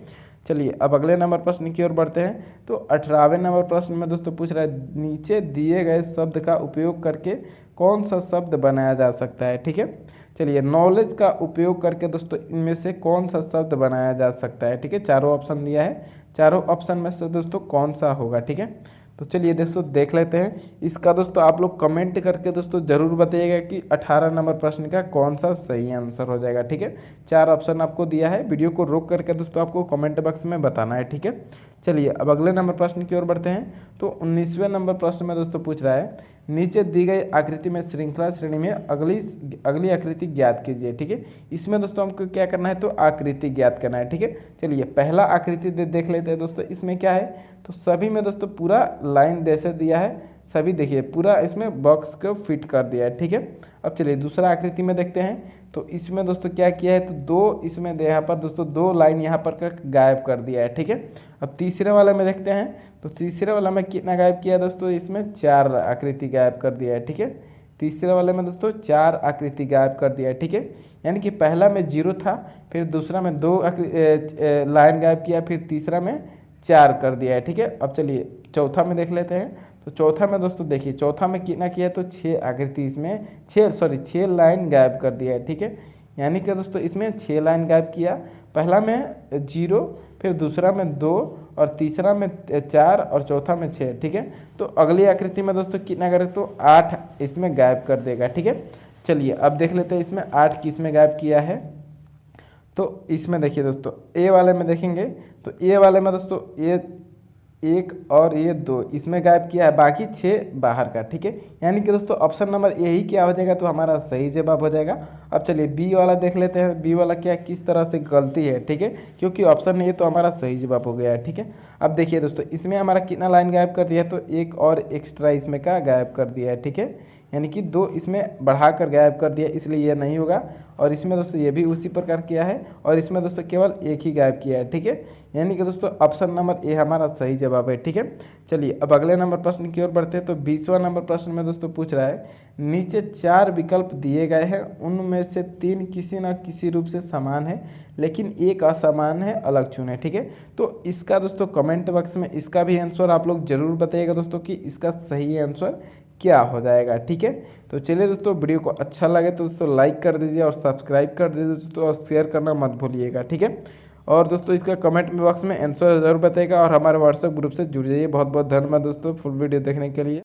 Speaker 1: चलिए अब अगले नंबर प्रश्न की ओर बढ़ते हैं। तो 18वें नंबर प्रश्न में दोस्तों पूछ रहा है, नीचे दिए गए शब्द का उपयोग करके कौन सा शब्द बनाया जा सकता है, ठीक है। चलिए नॉलेज का उपयोग करके दोस्तों इनमें से कौन सा शब्द बनाया जा सकता है, ठीक है। चारों ऑप्शन दिया है, चारों ऑप्शन में से दोस्तों कौन सा होगा, ठीक है। तो चलिए दोस्तों देख लेते हैं इसका। दोस्तों आप लोग कमेंट करके दोस्तों ज़रूर बताइएगा कि 18 नंबर प्रश्न का कौन सा सही आंसर हो जाएगा, ठीक है। 4 ऑप्शन आपको दिया है, वीडियो को रोक करके दोस्तों आपको कमेंट बॉक्स में बताना है, ठीक है। चलिए अब अगले नंबर प्रश्न की ओर बढ़ते हैं। तो 19वें नंबर प्रश्न में दोस्तों पूछ रहा है, नीचे दी गई आकृति में श्रृंखला श्रेणी में अगली आकृति ज्ञात कीजिए, ठीक है। इसमें दोस्तों हमको क्या करना है, तो आकृति ज्ञात करना है, ठीक है। चलिए पहला आकृति देख लेते हैं दोस्तों। इसमें क्या है, तो सभी में दोस्तों पूरा लाइन जैसे दिया है, सभी देखिए पूरा इसमें बॉक्स को फिट कर दिया है, ठीक है। अब चलिए दूसरा आकृति में देखते हैं। तो इसमें दोस्तों क्या किया है, तो दो इसमें यहाँ पर दोस्तों दो लाइन यहाँ पर गायब कर दिया है, ठीक है। अब तीसरे वाले में देखते हैं। तो तीसरे वाला में कितना गायब किया है दोस्तों, इसमें 4 आकृति गायब कर दिया है, ठीक है। तीसरे वाले में दोस्तों 4 आकृति गायब कर दिया है, ठीक है। यानी कि पहला में 0 था, फिर दूसरा में 2 लाइन गायब किया, फिर तीसरा में 4 कर दिया है, ठीक है। अब चलिए चौथा में देख लेते हैं। तो चौथा में दोस्तों देखिए, चौथा में कितना किया है, तो 6 आकृति इसमें 6 लाइन गायब कर दिया है, ठीक है। यानी कि दोस्तों इसमें 6 लाइन गायब किया, पहला में 0, फिर दूसरा में 2, और तीसरा में 4, और चौथा में 6, ठीक है। तो अगली आकृति में दोस्तों कितना करें, तो 8 इसमें गायब कर देगा, ठीक है। चलिए अब देख लेते हैं इसमें 8 किस में गायब किया है। तो इसमें देखिए दोस्तों ए वाले में देखेंगे, तो ए वाले में दोस्तों ये एक और ये दो इसमें गायब किया है, बाकी 6 बाहर का। ठीक है, यानी कि दोस्तों ऑप्शन नंबर यही क्या हो जाएगा, तो हमारा सही जवाब हो जाएगा। अब चलिए बी वाला देख लेते हैं, बी वाला क्या किस तरह से गलती है। ठीक है, क्योंकि ऑप्शन नहीं है तो हमारा सही जवाब हो गया है। ठीक है, अब देखिए दोस्तों इसमें हमारा कितना लाइन गायब कर दिया है, तो एक और एक्स्ट्रा इसमें का गायब कर दिया है। ठीक है, यानी कि 2 इसमें बढ़ाकर गायब कर दिया, इसलिए यह नहीं होगा। और इसमें दोस्तों ये भी उसी प्रकार किया है, और इसमें दोस्तों केवल एक ही गायब किया है। ठीक है, यानी कि दोस्तों ऑप्शन नंबर ए हमारा सही जवाब है। ठीक है, चलिए अब अगले नंबर प्रश्न की ओर बढ़ते हैं। तो 20वां नंबर प्रश्न में दोस्तों पूछ रहा है, नीचे 4 विकल्प दिए गए हैं, उनमें से 3 किसी न किसी रूप से समान है लेकिन एक असमान है, अलग चुने। ठीक है, तो इसका दोस्तों कमेंट बॉक्स में इसका भी आंसर आप लोग जरूर बताइएगा दोस्तों कि इसका सही आंसर क्या हो जाएगा। ठीक है, तो चलिए दोस्तों वीडियो को अच्छा लगे तो दोस्तों लाइक कर दीजिए और सब्सक्राइब कर दीजिए दोस्तों, और शेयर करना मत भूलिएगा। ठीक है, और दोस्तों इसका कमेंट बॉक्स में आंसर जरूर बताइएगा और हमारे व्हाट्सएप ग्रुप से जुड़ जाइए। बहुत बहुत धन्यवाद दोस्तों फुल वीडियो देखने के लिए।